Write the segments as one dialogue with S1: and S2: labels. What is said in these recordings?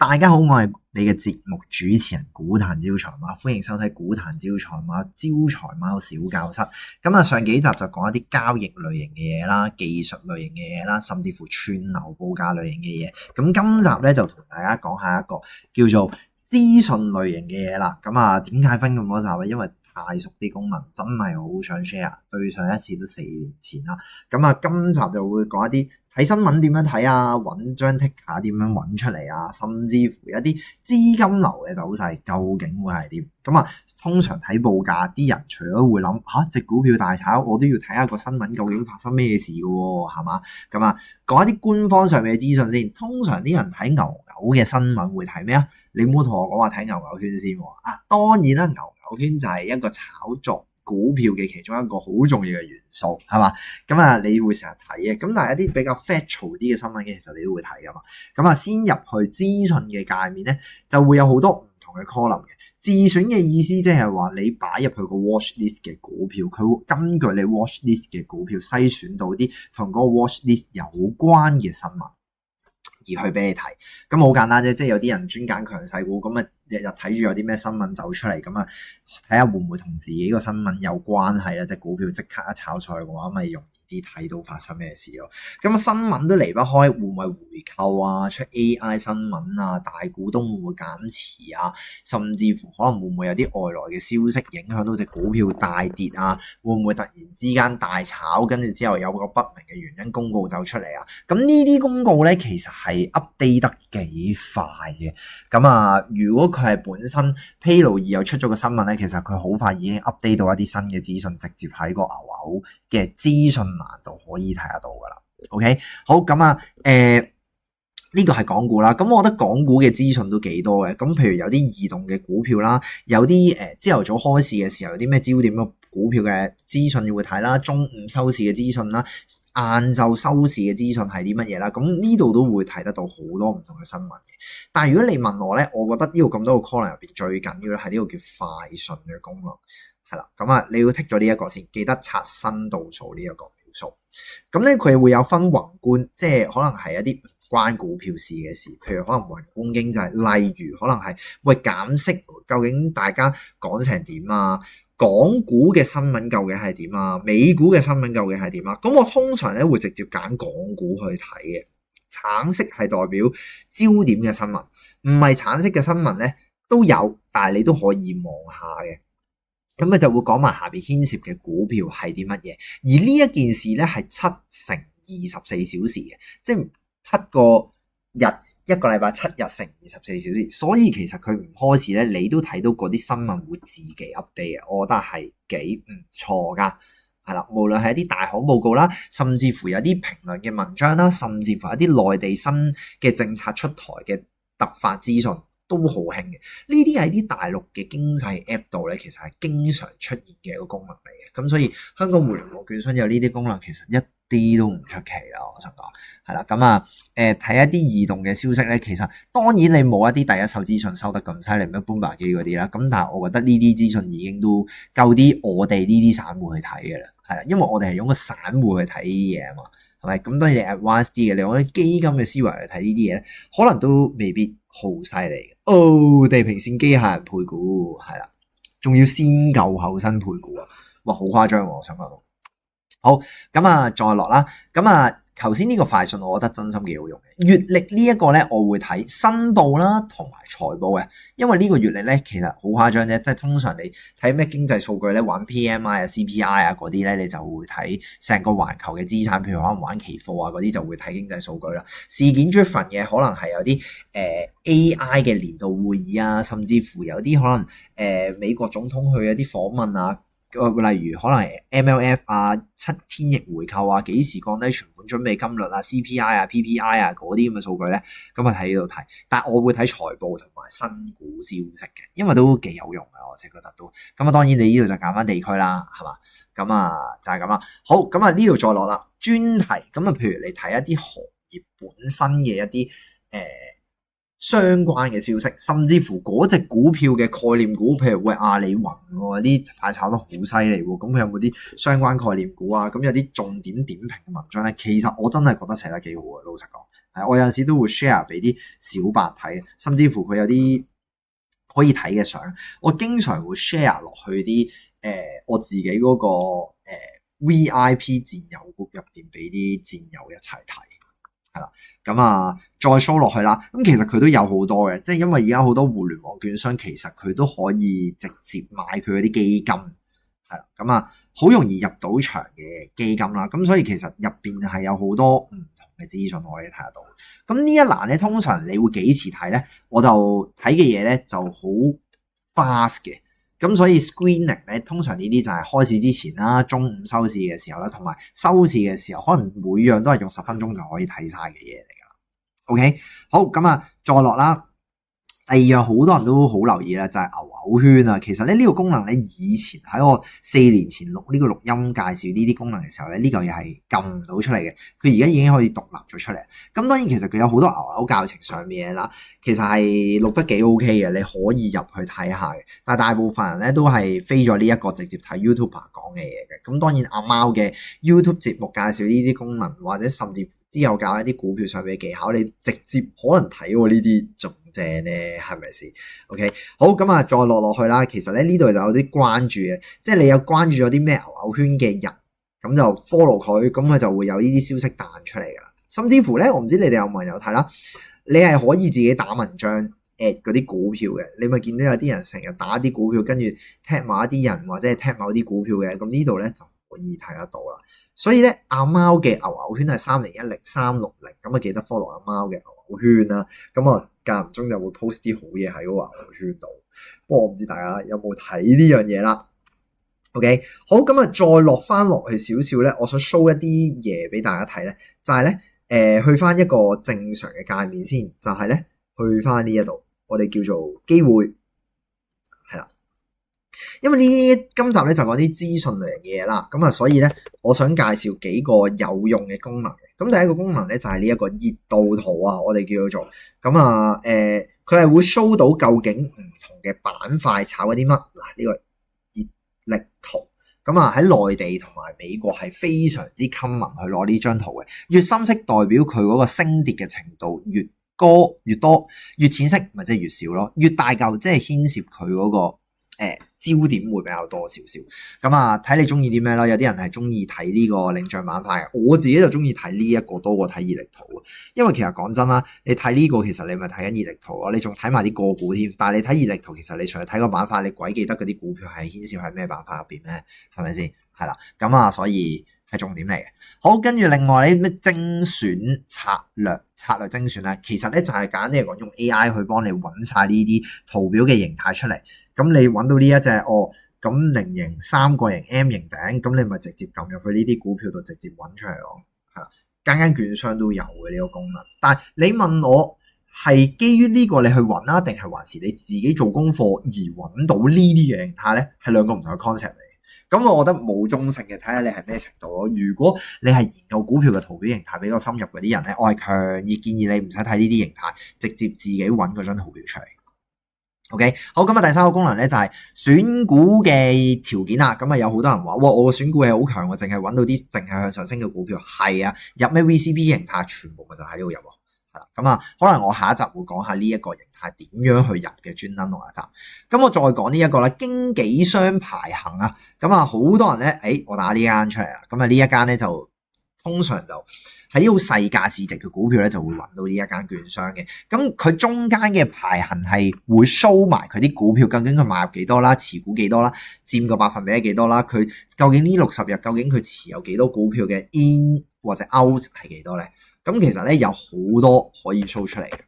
S1: 大家好，我係你嘅節目主持人股壇招財貓，歡迎收睇股壇招財貓招財貓小教室。咁啊，上幾集就講一啲交易類型嘅嘢啦，技術類型嘅嘢啦，甚至乎串流報價類型嘅嘢。咁今集咧就同大家講下一個叫做資訊類型嘅嘢啦。咁啊，點解分咁多集咧？因為太熟啲功能，真係好想 share。對上一次都4年前啦。咁啊，今集就會講一啲睇新聞點樣睇啊，揾張 ticker 點樣揾出嚟啊，甚至乎一啲資金流嘅走勢究竟會係點？咁啊，通常睇報價啲人除咗會諗隻股票大炒，我都要睇下個新聞究竟發生咩事嘅喎，係嘛？咁啊，講一啲官方上面嘅資訊先。通常啲人睇牛牛嘅新聞會睇咩啊？你唔好同我講話睇牛牛圈先喎。當然啦，牛牛圈就係一個炒作股票嘅其中一個好重要嘅元素，係嘛？咁啊，你會成日睇嘅。咁但係一啲比較 factual 啲嘅新聞嘅，其實你都會睇噶嘛。咁啊，先入去資訊嘅界面咧，就會有好多唔同嘅 column 嘅。自選嘅意思即係話你擺入去個 watch list 嘅股票，佢會根據你 watch list 嘅股票篩選到啲同嗰個 watch list 有關嘅新聞而去俾你睇。咁好簡單啫，即係有啲人專揀強勢股，咁啊日日睇住有啲咩新聞走出嚟，咁啊睇下會唔會同自己個新聞有關係啦。隻股票即刻一炒菜嘅話，咪容易啲睇到發生咩事咯。咁啊新聞都離不開會唔會回購啊，出 AI 新聞啊，大股東會唔會減持啊，甚至乎可能會唔會有啲外來嘅消息影響到隻股票大跌啊，會唔會突然之間大炒，跟住之後有個不明嘅原因公告走出嚟啊。咁呢啲公告咧其實係 update 得幾快嘅。咁啊如果佢係本身披露而又出咗個新聞咧，其實佢好快已經 update 到一啲新嘅資訊，直接喺個牛牛嘅資訊欄度可以睇得到噶啦。OK， 好，咁啊，呢個係港股啦。咁我覺得港股嘅資訊都幾多嘅。咁譬如有啲異動嘅股票啦，有啲朝頭早開市嘅時候有啲咩焦點嘅股票嘅資訊要會睇啦，中午收市嘅資訊啦，晏晝收市嘅資訊係啲乜嘢啦。咁呢度都會睇得到好多唔同嘅新聞嘅。但係如果你問我咧，我覺得呢度咁多個 column 入邊最緊要咧係呢個叫快訊嘅功能，係啦。咁啊，你要剔咗呢一個先，記得刷新度數呢一個描述。咁咧佢會有分宏觀，即係可能係一啲關股票事嘅事，譬如可能宏觀經濟，例如可能係減息，究竟大家講成點啊？港股嘅新聞究竟係點啊？美股嘅新聞究竟係點啊？咁我通常咧會直接揀港股去睇嘅。橙色係代表焦點嘅新聞，唔係橙色嘅新聞咧都有，但係你都可以望下嘅。咁就會講埋下邊牽涉嘅股票係啲乜嘢，而呢一件事咧係7乘24小時嘅，即係7個日一個禮拜7日乘24小時，所以其實佢唔開始咧，你都睇到嗰啲新聞會自己 update 嘅，我覺得係幾唔錯噶，係啦，無論係一啲大行報告啦，甚至乎有啲評論嘅文章啦，甚至乎一啲內地新嘅政策出台嘅突發資訊。都好興嘅，呢啲喺啲大陸嘅經濟 app 度咧，其實係經常出現嘅一個功能嚟嘅。咁所以香港互聯網券商有呢啲功能，其實一啲都唔出奇啦。我想講係啦，咁啊睇一啲異動嘅消息咧，其實當然你冇一啲第一手資訊收得咁犀利，咩搬白機嗰啲啦。咁但係我覺得呢啲資訊已經都夠啲我哋呢啲散戶去睇嘅啦，係啦，因為我哋係用個散戶去睇呢啲嘢啊嘛，係咪？咁當然你 advance 啲嘅，你用啲基金嘅思維去睇呢啲嘢咧，可能都未必好犀利嘅。地平線機械人配股係啦，仲要先舊後新配股啊！哇，好誇張喎！我想講到好咁啊，再落啦。咁啊，頭先呢個快訊，我覺得真心幾好用嘅。月曆呢一個咧，我會睇申報啦，同埋財報嘅。因為呢個月曆咧，其實好誇張啫。即係通常你睇咩經濟數據咧，玩 PMI 啊、CPI 啊嗰啲咧，你就會睇成個環球嘅資產，譬如可能玩期貨啊嗰啲就會睇經濟數據啦。事件 driven 嘅可能係有啲AI 嘅年度會議啊，甚至乎有啲可能美國總統去一啲訪問啊。例如可能 MLF 啊、7天逆回購啊、幾時降低存款準備金率啊、CPI 啊、PPI 啊嗰啲咁嘅數據咧，咁啊喺呢度睇。但係我會睇財報同埋新股消息嘅，因為都幾有用嘅，我自己覺得都。咁啊，當然你呢度就揀翻地區啦，係嘛？咁啊就係咁啦。好，咁啊呢度再落啦，專題。咁啊，譬如你睇一啲行業本身嘅一啲相關嘅消息，甚至乎嗰隻股票嘅概念股，譬如阿里雲喎，啲排炒得好犀利喎，咁佢有冇啲相關概念股啊？咁有啲重點點評嘅文章咧，其實我真係覺得寫得幾好嘅，老實講，我有陣時都會 share 俾啲小白睇，甚至乎佢有啲可以睇嘅相，我經常會 share 落去啲我自己嗰個VIP 戰友 group 入邊俾啲戰友一齊睇。係啦，咁啊，再 show 落去啦。咁其實佢都有好多嘅，即係因為而家好多互聯網券商，其實佢都可以直接買佢嗰啲基金，係啦，咁啊，好容易入到場嘅基金啦。咁所以其實入邊係有好多唔同嘅資訊可以睇得到。咁呢一欄咧，通常你會幾時睇咧？我就睇嘅嘢咧就好 fast 嘅。咁所以 screening 咧，通常呢啲就係開市之前啦、中午收市嘅時候啦，同埋收市嘅時候，可能每樣都係用10分鐘就可以睇晒嘅嘢嚟㗎啦。OK， 好，咁啊，再落啦。第二樣好多人都好留意啦，就係牛牛圈啊。其實咧呢個功能咧，以前喺我4年前錄呢個錄音介紹呢啲功能嘅時候咧，呢嚿嘢係撳唔到出嚟嘅。佢而家已經可以獨立咗出嚟。咁當然其實佢有好多牛教程上面嘅啦，其實係錄得幾 OK 嘅，你可以入去睇下嘅。但係大部分人咧都係飛咗呢一個直接睇 YouTuber 講嘅嘢嘅。咁當然阿貓嘅 YouTube 節目介紹呢啲功能，或者甚至之後教一啲股票上面嘅技巧，你直接可能睇過呢啲仲正咧，係咪先 ？OK， 好，咁啊，再落去啦。其實咧呢度就有啲關注嘅，即係你有關注咗啲咩牛牛圈嘅人，咁就 follow 佢，咁佢就會有呢啲消息彈出嚟噶啦。甚至乎咧，我唔知你哋有冇人有睇啦，你係可以自己打文章 at 嗰啲股票嘅，你咪見到有啲人成日打啲股票，跟住踢某一啲人或者係踢某啲股票嘅，咁呢度咧就可以睇得到啦。所以咧，阿貓嘅牛牛圈係3010-360，咁啊記得 follow 阿貓嘅牛牛圈啦。咁啊間唔中就會 post 啲好嘢喺個牛牛圈度。不過我唔知大家有冇睇呢樣嘢啦。OK， 好，咁啊再落翻落去少少咧，我想 show 一啲嘢俾大家睇咧，就係咧去翻一個正常嘅界面先，就係咧去翻呢一度，我哋叫做機會，係啦。因為今集咧就講啲資訊類型嘅嘢啦，咁啊所以咧我想介紹幾個有用嘅功能嘅。咁第一個功能咧就係呢一個熱度圖啊，我哋叫做咁啊佢係會 show 到究竟唔同嘅板塊炒嗰啲乜。嗱，呢個熱力圖，咁啊喺內地同埋美國係非常之 common 去攞呢張圖嘅，越深色代表佢嗰個升跌嘅程度越高越多，越淺色咪即係越少咯，越大嚿即係牽涉佢嗰個焦點會比較多少少。咁啊睇你中意啲咩咯，有啲人係中意睇呢個領漲板塊嘅，我自己就中意睇呢一個多過睇熱力圖。因為其實講真啦，你睇呢個其實你咪睇緊熱力圖咯，你仲睇埋啲個股添。但係你睇熱力圖，其實你除咗睇個板塊，你鬼記得嗰啲股票係牽涉喺咩板塊入邊咩？係咪先？係啦，咁啊所以係重點嚟嘅。好，跟住另外咧咩精選策略精選咧，其實咧就係簡單啲嚟講，用 AI 去幫你揾晒呢啲圖表嘅形態出嚟。咁你揾到呢一隻咁菱形、三角形、M 型頂，咁你咪直接撳入去呢啲股票度直接揾出嚟咯。係啦，間券商都有嘅呢個功能。但係你問我係基於呢個你去揾啦，定係還是你自己做功課而揾到呢啲嘅形態咧？係兩個唔同嘅 concept 嚟。咁我覺得冇中性嘅，睇下你係咩程度咯。如果你係研究股票嘅圖表形態比較深入嗰啲人咧，我係強烈建議你唔使睇呢啲形態，直接自己揾嗰張圖表出嚟。OK， 好，咁啊第三個功能咧就係選股嘅條件啦。咁啊有好多人話，哇，我個選股係好強喎，淨係揾到啲淨係向上升嘅股票。係啊，入咩 VCP 形態，全部咪就喺呢度入喎。係啦，咁啊可能我下一集會講下呢一個形態點樣去入嘅，專登同一集。咁我再講呢一個啦，經紀商排行啊。咁啊好多人咧，我打呢間出嚟啦。咁啊呢一間咧就通常就喺好細價市值嘅股票咧，就會揾到呢一間券商嘅。咁佢中間嘅排行係會 show 埋佢啲股票，究竟佢買入幾多啦，持股幾多啦，佔個百分比係幾多啦，佢究竟呢60日究竟佢持有幾多股票嘅 in 或者 out 係幾多咧？咁其實咧有好多可以 show 出嚟嘅。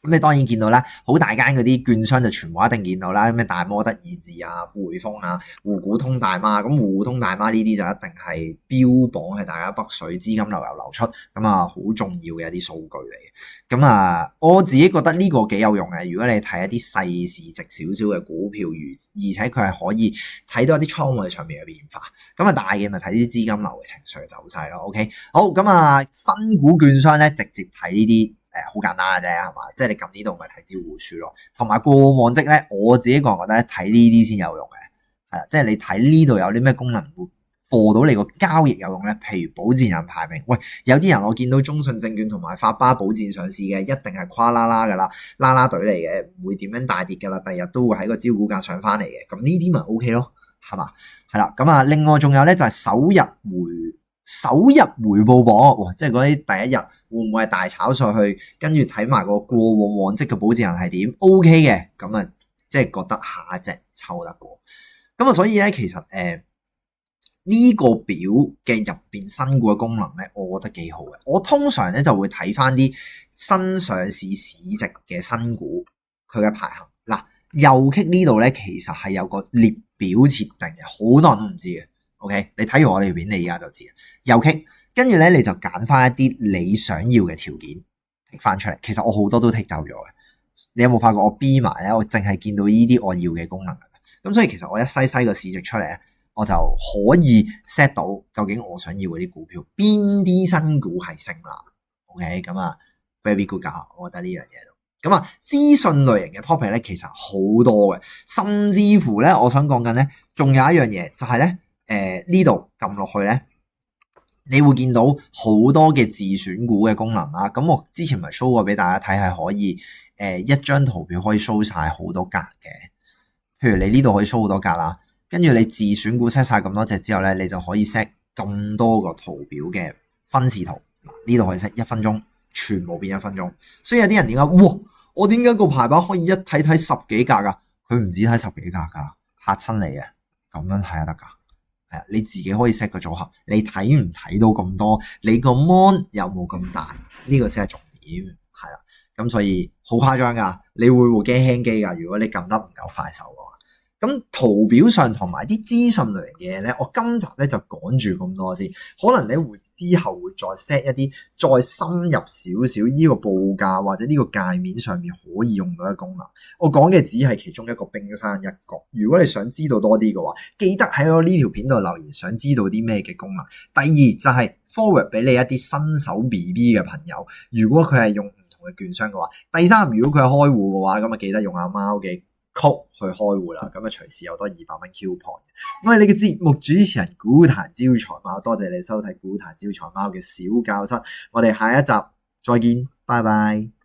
S1: 咁你當然見到啦，好大間嗰啲券商就全部一定見到啦，咩大摩、德意志啊、匯豐啊、滬股通大媽，咁滬股通大媽呢啲就一定係標榜係大家北水資金流出，咁啊好重要嘅一啲數據嚟嘅。咁啊，我自己覺得呢個幾有用嘅。如果你睇一啲細市值少少嘅股票，而且佢係可以睇到一啲倉位上面嘅變化，咁啊大嘅咪睇啲資金流嘅情緒走勢咯。OK， 好，咁啊新股券商咧直接睇呢啲好簡單嘅啫，係嘛？即係你撳呢度咪睇招股書咯。同埋過往績咧，我自己個人覺得睇呢啲先有用嘅，係啦，即係你睇呢度有啲咩功能會播到你個交易有用咧。譬如保薦人排名，喂，有啲人我見到中信證券同埋發巴保薦上市嘅，一定係跨啦啦噶啦，啦啦隊嚟嘅，唔會點樣大跌噶啦，第日都會喺個招股價上翻嚟嘅。咁呢啲咪 OK 咯，係嘛？係啦，咁啊，另外仲有咧就係首日回報榜，哇！即係嗰啲第一日會唔會係大炒上去，跟住睇埋個過往往績嘅保薦人係點 OK 嘅，咁啊，即係覺得下隻抽得過。咁啊，所以咧其實呢個表嘅入邊新股嘅功能咧，我覺得幾好嘅。我通常咧就會睇翻啲新上市市值嘅新股佢嘅排行。嗱，右擊呢度咧其實係有個列表設定嘅，好多人都唔知嘅。OK， 你睇完我哋條片，你而家就知。右擊，跟住咧你就揀翻一啲你想要嘅條件剔翻出嚟。其實我好多都剔走咗嘅。你有冇發覺我 B 埋咧？我淨係見到呢啲我要嘅功能。咁所以其實我一篩個市值出嚟咧，我就可以 set 到究竟我想要嗰啲股票邊啲新股係升啦。OK， 咁啊 very good 㗎，我覺得呢樣嘢都咁啊。資訊類型嘅 topic 咧其實好多嘅，甚至乎咧我想講緊咧，仲有一樣嘢就係咧。呢度撳落去咧，你會見到好多嘅自選股嘅功能啦。咁我之前咪 show 過俾大家睇，係可以一張圖表可以 show 晒好多格嘅。譬如你呢度可以 show 好多格啦，跟住你自選股 set 晒咁多隻之後咧，你就可以 set 咁多個圖表嘅分時圖。嗱，呢度可以 set 1分鐘，全部變1分鐘。所以有啲人點解，哇！我點解個排版可以一睇10幾格噶？佢唔止睇10幾格噶，嚇親你啊！咁樣睇下得噶。係啊，你自己可以 set 個組合，你睇唔睇到咁多？你個 mon 有冇咁大？呢個先係重點，係啦。咁所以好誇張噶，你會部機輕機噶。如果你撳得唔夠快手嘅話，咁圖表上同埋啲資訊類型嘅嘢咧，我今集咧就講住咁多先。可能你會之後會再 set 一啲再深入少少呢個報價或者呢個界面上面可以用到嘅功能。我講嘅只係其中一個冰山一角。如果你想知道多啲嘅話，記得喺我呢條片度留言，想知道啲咩嘅功能。第二就係 forward 俾你一啲新手 BB 嘅朋友，如果佢係用唔同嘅券商嘅話。第三，如果佢係開戶嘅話，咁啊記得用阿貓嘅曲去開戶啦，咁啊隨時有多200蚊 coupon。我係你嘅節目主持人股壇招財貓，多謝你收睇股壇招財貓嘅小教室，我哋下一集再見，拜拜。